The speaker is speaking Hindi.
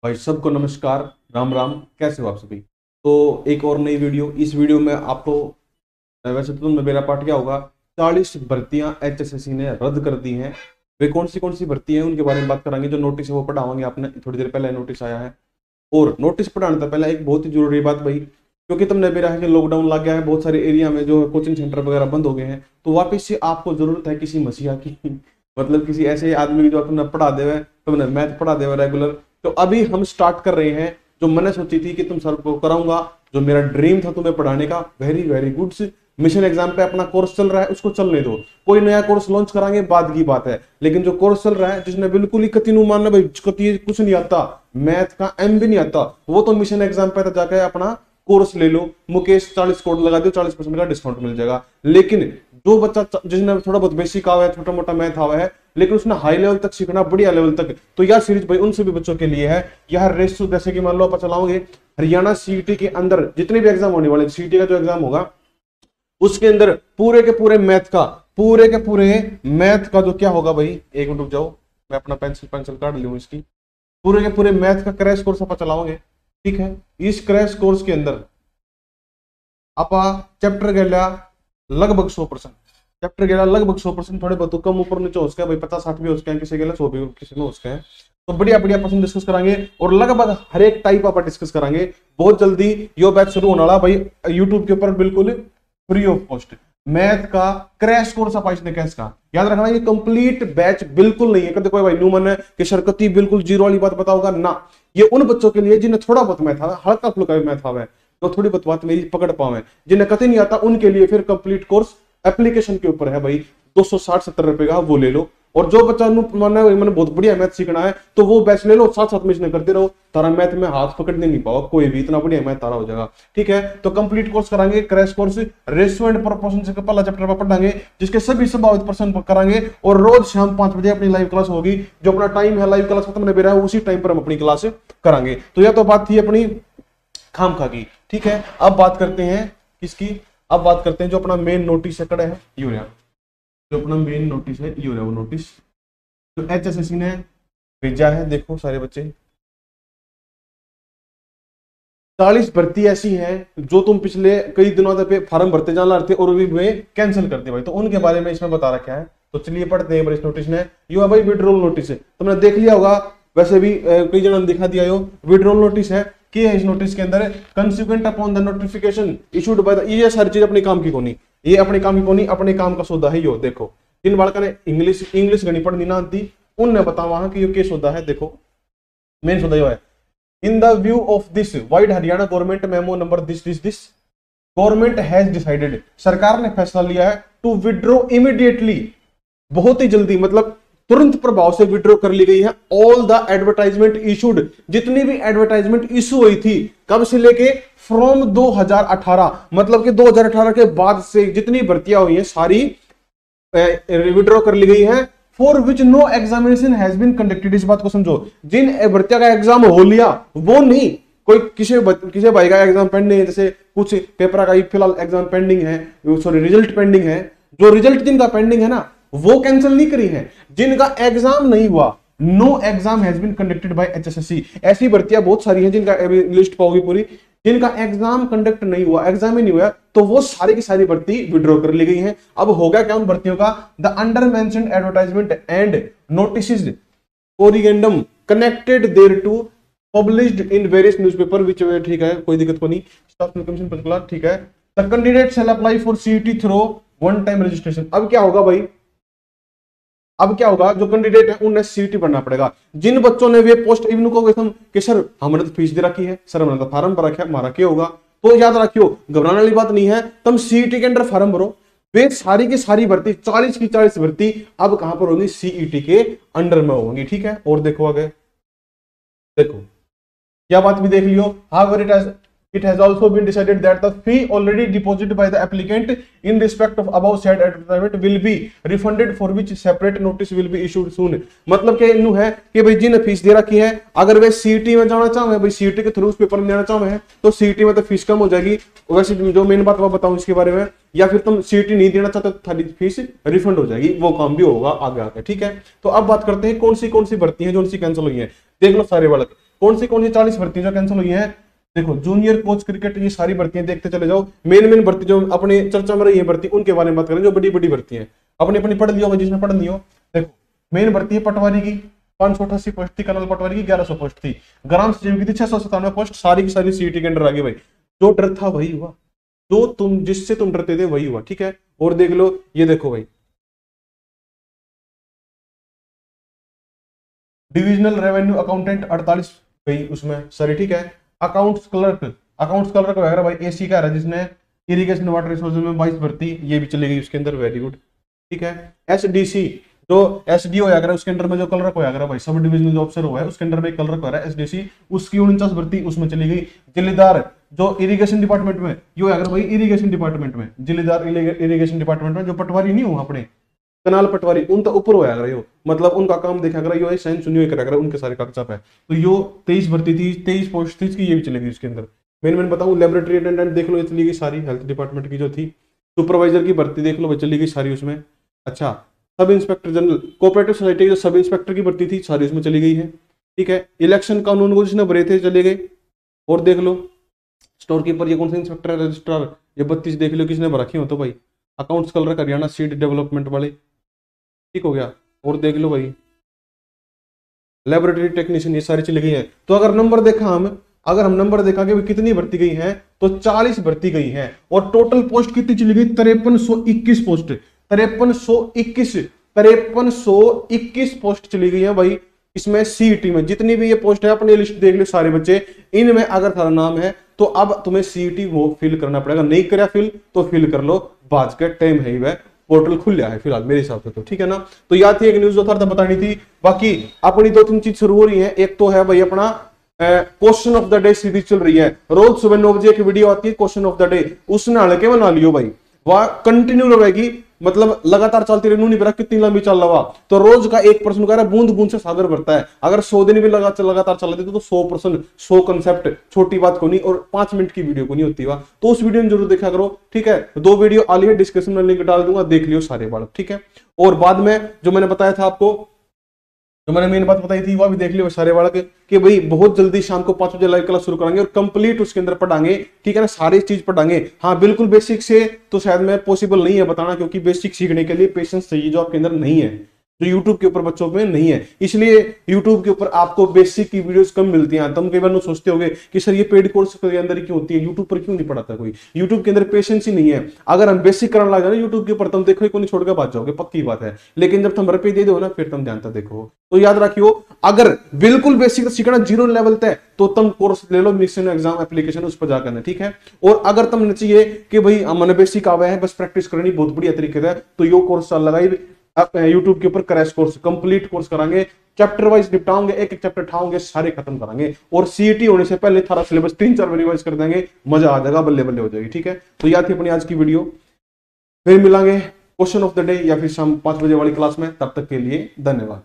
भाई सबको नमस्कार। राम राम। कैसे हो आप सभी? तो एक और नई वीडियो। इस वीडियो में आपको वैसे तो तुमने मेरा पाठ क्या होगा, 40 भर्तियां एचएसएससी ने रद्द कर दी हैं। वे कौन सी भर्ती हैं उनके बारे में बात करांगे। जो नोटिस है वो पढ़ावांगे। आपने थोड़ी देर पहले नोटिस आया है। और नोटिस पढ़ाने से पहले एक बहुत ही जरूरी बात भाई, क्योंकि तुमने मेरा है कि लॉकडाउन लग गया है, बहुत सारे एरिया में जो कोचिंग सेंटर वगैरह बंद हो गए हैं, तो वापस से आपको जरूरत है किसी मसीहा की मतलब किसी ऐसे आदमी की जो तुमने पढ़ा देवे, तुमने मैथ पढ़ा देवे रेगुलर। तो अभी हम स्टार्ट कर रहे हैं। जो मैंने सोची थी कि तुम सर को कराऊंगा, जो मेरा ड्रीम था तुम्हें पढ़ाने का, very very good. Mission exam पे अपना कोर्स चल रहा है, उसको चलने दो। कोई नया कोर्स लॉन्च कराएंगे बाद की बात है, लेकिन जो कोर्स चल रहा है, जिसने बिल्कुल ही कति नु मानना भाई कति कुछ नहीं आता, मैथ का एम भी नहीं आता, वो तो मिशन एग्जाम पे जाकर अपना कोर्स ले लो। मुकेश 40 कोड लगा दो, 40% का डिस्काउंट मिल जाएगा। लेकिन जो बच्चा जिसने थोड़ा बहुत बेसिक आवा है, छोटा मोटा मैथ आवा है, लेकिन उसने हाई लेवल तक सीखना, बढ़िया लेवल तक, तो यह सीरीज भाई उन सभी बच्चों के लिए है। यह रेस जैसे कि मान लो आप चलाओगे हरियाणा सीईटी के अंदर जितने भी एग्जाम होने वाले, सीईटी का जो एग्जाम होगा उसके अंदर पूरे के पूरे मैथ का जो क्या होगा भाई, एक मिनट रुक जाओ, मैं अपना पेंसिल काट लूं इसकी। पूरे के पूरे मैथ का क्रैश कोर्स आप चलाओगे, ठीक है। इस क्रैश कोर्स के अंदर आप चैप्टर गेला लगभग 100%, चैप्टर गेला लगभग 100%, थोड़े बहुत कम ऊपर नीचे हो सके भाई, 50-60 भी हो सके, किसी गेला 100 भी किसी में हो सके। तो बढ़िया बढ़िया पर्सन डिस्कस करांगे और लगभग हर एक टाइप आप डिस्कस करांगे। बहुत जल्दी यो बैच शुरू होने वाला भाई, यूट्यूब के ऊपर बिल्कुल फ्री ऑफ कॉस्ट मैथ का क्रैश कोर्स आप इसने कैसे का याद रखना। ये कंप्लीट बैच बिल्कुल नहीं है। कभी कोई भाई न्यू मन है कि शरकती बिल्कुल जीरो वाली बात बताओगा ना, ये उन बच्चों के लिए जिन्हें थोड़ा बहुत मैथ आता, हल्का फुल्का भी मैथ आता है, तो थोड़ी बहुत बात मेरी पकड़ पावे। जिन्हें कतई नहीं आता उनके लिए फिर कंप्लीट कोर्स एप्लीकेशन के ऊपर है भाई, 260-70 रुपए का, वो ले लो। और जो बच्चा मैंने बहुत बढ़िया मैथ सीखना है तो वो बैच ले लो, साथ साथ में इसने करते रहो, तारा मैथ में हाथ पकड़ने नहीं पाओ कोई भी, इतना बढ़िया मैथ तारा हो जाएगा, ठीक है। तो कंप्लीट कोर्स करांगे, crash course ratio and proportion से पहला चैप्टर पर पढ़ाएंगे, जिसके सभी संभावित प्रश्न करांगे। और रोज शाम 5 बजे अपनी लाइव क्लास होगी। जो अपना टाइम है लाइव क्लास खत्म होने है, उसी टाइम पर हम अपनी क्लास करांगे। तो यह तो बात थी अपनी खामखा की, ठीक है। अब बात करते हैं किसकी, अब बात करते हैं जो अपना मेन नोटिस है कड़ा है यूरिया, जो अपना मेन नोटिस है यूरिया, वो नोटिस जो एचएसएससी ने भेजा है। देखो सारे बच्चे, 40 भर्ती ऐसी हैं जो तुम पिछले कई दिनों तक फॉर्म भरते जाना रहे थे और भी वे कैंसिल करते भाई, तो उनके बारे में इसमें बता रखा है। तो चलिए पढ़ते हैं इस नोटिस ने। यू है भाई विड्रॉल नोटिस है, तुमने देख लिया होगा, वैसे भी कई जनों ने दिखा दिया हो। विड्रॉल नोटिस है कि इस नोटिस के अंदर consequent upon the notification issued by the, ये सारी चीज अपने काम की कोनी, ये अपने काम की कोनी, अपने काम का सौदा है। यो देखो, जिन बालका ने इंग्लिश गणी पढ़नी ना आती उनने बतावा कि ये सौदा है। देखो मेन सौदा यो है, in the view of this wide Haryana government memo number this government has decided, सरकार ने फैसला लिया है टू विड्रॉ इमीडिएटली, बहुत ही जल्दी, मतलब तुरंत प्रभाव से विड्रॉ कर ली गई है। ऑल द एडवर्टाइजमेंट इशूड, जितनी भी एडवर्टाइजमेंट इशू हुई थी, कब से लेके फ्रॉम 2018, मतलब कि 2018 के बाद से जितनी भर्तियां हुई हैं सारी विड्रॉ कर ली गई है। For which no examination has been conducted, इस बात को समझो, जिन भर्तियां का एग्जाम हो लिया वो नहीं, कोई किसी भाई का एग्जाम पेंडिंग है, जैसे कुछ पेपर का फिलहाल एग्जाम पेंडिंग है, सॉरी रिजल्ट पेंडिंग है, जो रिजल्ट जिनका पेंडिंग है ना वो कैंसिल नहीं करी है। जिनका एग्जाम नहीं हुआ, no exam has been conducted by HSSC, ऐसी भर्तियां बहुत सारी हैं जिनका लिस्ट पाओगी पूरी, जिनका एग्जाम कंडक्ट नहीं हुआ, एग्जाम ही नहीं हुआ, तो वो सारी की सारी भर्ती विड्रॉ कर ली गई है। अब होगा क्या उन भर्तियों का, the under mentioned advertisement and notice corrigendum connected there to published in various newspaper which, ठीक है कोई दिक्कत को नहीं, स्टाफ कमीशन पंचकुला, ठीक है। The candidate shall apply for CET through one time registration. अब क्या होगा भाई, अब क्या होगा, जो कैंडिडेट है उन्हें सीईटी भरना पड़ेगा। जिन बच्चों ने वे पोस्ट इवन को तुम कि सर हमने तो फीस दे रखी है, सर हमने तो फार्म भर रखा है, हमारा क्या होगा, तो याद रखियो घबराने वाली बात नहीं है, तुम सीईटी के अंदर फार्म भरो। वे सारी की सारी भर्ती 40 की 40 भर्ती अब कहां पर होगी, सीईटी के अंडर में होंगी, ठीक है। और देखो आगे, देखो क्या बात भी देख लियो, how it has also been decided that the fee already deposited by the applicant in respect of above said advertisement will be refunded, for which separate notice will be issued soon। मतलब कि इन्हू है कि भाई जिन्हें फीस दे रखी है, अगर वे सीईटी में जाना चाहे, भाई सीईटी के थ्रू उस पेपर में जाना चाहे तो सीईटी में तो फीस कम हो जाएगी। वैसे जो मेन बात मैं बताऊं इसके बारे में, या फिर तुम सीईटी नहीं देना चाहते तो थारी फीस रिफंड हो जाएगी, वो काम भी होगा आगे आगे, ठीक है। तो अब बात करते हैं कौन सी भर्ती है जो उनसी कैंसिल हुई है। देख लो सारे बालक, कौन सी 40 भर्तियां जो कैंसिल हुई हैं, देखो जूनियर कोच क्रिकेट, ये सारी भर्तियां देखते चले जाओ। मेन भर्ती जो अपने चर्चा में रही है भर्ती, उनके बारे में बात करें, जो बड़ी बड़ी भर्ती है अपनी अपनी पढ़ लियो, जिसने पढ़ लियो। देखो मेन भर्ती है पटवारी की 588 पोस्ट थी, कर्नल पटवारी की 1100 पोस्ट थी, ग्राम सचिव की थी 697 पोस्ट, सारी की सारी सीईटी के अंडर आ गई भाई। जो डर था वही हुआ, जो जिससे तुम डरते थे वही हुआ, ठीक है। और देख लो, ये देखो भाई, डिविजनल रेवेन्यू अकाउंटेंट 48 गई उसमें सारी, ठीक है। अकाउंट्स क्लर्क वगैरह भाई एसी का है, जिसने इरिगेशन वाटर रिसोर्सेज में 22 भर्ती, ये भी चली गई उसके अंदर, वेरी गुड, ठीक है। एसडीसी जो एसडीओ है उसके अंडर में जो क्लर्क होगा भाई, सब डिविजनल ऑफिसर हुआ है, उसके अंडर में एक क्लर्क हो रहा है एसडीसी, उसकी 49 भर्ती उसमें चली गई। जिलेदार जो इरिगेशन डिपार्टमेंट में, यो है भाई इरिगेशन डिपार्टमेंट में, जिलेदार इरिगेशन डिपार्टमेंट में जो पटवारी नहीं हुआ अपने कनाल पटवारी, उन तो ऊपर होया करे हो, मतलब उनका काम देखा करे, यो साइन सुनियो करा करे, उनके सारे कागजात है। तो यो 23 भर्ती थी, 23 पोस्ट थी इसकी, ये भी चलेगी इसके अंदर। मेन बताऊं, लेबोरेटरी अटेंडेंट देख लो, ये चली गई सारी, हेल्थ डिपार्टमेंट की जो थी। सुपरवाइजर की भर्ती देख लो, चली गई सारी उसमें। अच्छा, sub inspector general cooperative society की जो सब इंस्पेक्टर की भर्ती थी, सारी उसमें चली गई है, ठीक है। इलेक्शन कानून को जिसने भरे थे चले गए। और देख लो स्टोर कीपर, ये कौन सा इंस्पेक्टर है, रजिस्ट्रार, ये 32 देख लो किसने रखी हो तो भाई, accounts colour Haryana seed development वाले, ठीक हो गया। और देख लो भाई लेबोरेटरी टेक्नीशियन, ये सारी चली गई है। तो अगर नंबर देखा अगर हम नंबर देखा कि कितनी भर्ती गई है, तो 40 भर्ती गई है। और टोटल पोस्ट कितनी चली गई, 5321 पोस्ट, 5321 पोस्ट चली गई है भाई। इसमें सीईटी में जितनी भी ये पोस्ट है, अपनी लिस्ट देख लो सारे बच्चे, इनमें अगर थारा नाम है तो अब तुम्हें सीईटी वो फिल करना पड़ेगा, नहीं करा फिल तो फिल कर लो, बाज के टाइम है वह पोर्टल खुल गया है फिलहाल मेरे हिसाब से, तो ठीक है ना। तो याद थी एक न्यूज जो था बतानी थी। बाकी अपनी 2-3 चीज शुरू हो रही है। एक तो है भाई अपना question of the day series चल रही है, रोज सुबह 9 बजे एक वीडियो आती है क्वेश्चन ऑफ द डे, उसने हल्के बना लियो भाई, वह कंटिन्यू रहेगी, मतलब लगातार चलती रही, नहीं पता कितनी लंबी चल रहा। तो रोज का 1% कह रहा है, बूंद बूंद से सागर भरता है। अगर 100 दिन भी लगातार चला देते तो 100%, 100 कंसेप्ट छोटी बात को नहीं, और 5 मिनट की वीडियो को नहीं होती। वह तो उस वीडियो में जरूर देखा करो, ठीक है। 2 वीडियो आ है, डिस्क्रिप्शन में लिंक डाल दूंगा, देख लियो सारे बालक, ठीक है। और बाद में जो मैंने बताया था आपको, जो मैंने मेन बात बताई थी, वह भी देख लियो सारे बालक, कि भाई बहुत जल्दी शाम को 5 बजे लाइव क्लास शुरू करेंगे और कंप्लीट उसके अंदर पढ़ाएंगे, ठीक है ना, सारी चीज पढ़ाएंगे। हाँ बिल्कुल बेसिक से तो शायद मैं पॉसिबल नहीं है बताना, क्योंकि बेसिक सीखने के लिए पेशेंस चाहिए, जो आपके अंदर नहीं है, जो यूट्यूब के ऊपर बच्चों में नहीं है। इसलिए यूट्यूब के ऊपर आपको बेसिक की वीडियोस कम मिलती हैं। तुम कई बार सोचते होगे कि सर ये पेड कोर्स के अंदर क्यों होती है, यूट्यूब पर क्यों नहीं पढ़ाता कोई, यूट्यूब के अंदर पेशेंस ही नहीं है। अगर हम बेसिक करने लग जाए यूट्यूब के ऊपर, तुम देखो को नहीं छोड़कर भाग जाओगे, पक्की बात है। लेकिन जब तुम रुपये दे दो ना, फिर तुम जानता देखो। तो याद रखियो, अगर बिल्कुल बेसिक सीखना 0 लेवल तक, तो तुम कोर्स ले लो मिशन एग्जाम एप्लीकेशन, उस पर जाकर, ठीक है। और अगर तुमने चाहिए कि भाई मन बेसिक आवे है, बस प्रैक्टिस करनी बहुत बढ़िया तरीके से, तो यो कोर्स चल लगाई यूट्यूब के ऊपर, क्रैश कोर्स कंप्लीट कोर्स कराएंगे, चैप्टर वाइज निपटाओगे, एक एक चैप्टर उठाओगे, सारे खत्म कराएंगे। और सीईटी होने से पहले थारा सिलेबस 3-4 बार रिवाइज कर देंगे, मजा आ जाएगा, बल्ले बल्ले हो जाएगी, ठीक है। तो याद थी अपनी आज की वीडियो, फिर मिलांगे क्वेश्चन ऑफ द डे या फिर शाम 5 बजे वाली क्लास में, तब तक के लिए धन्यवाद।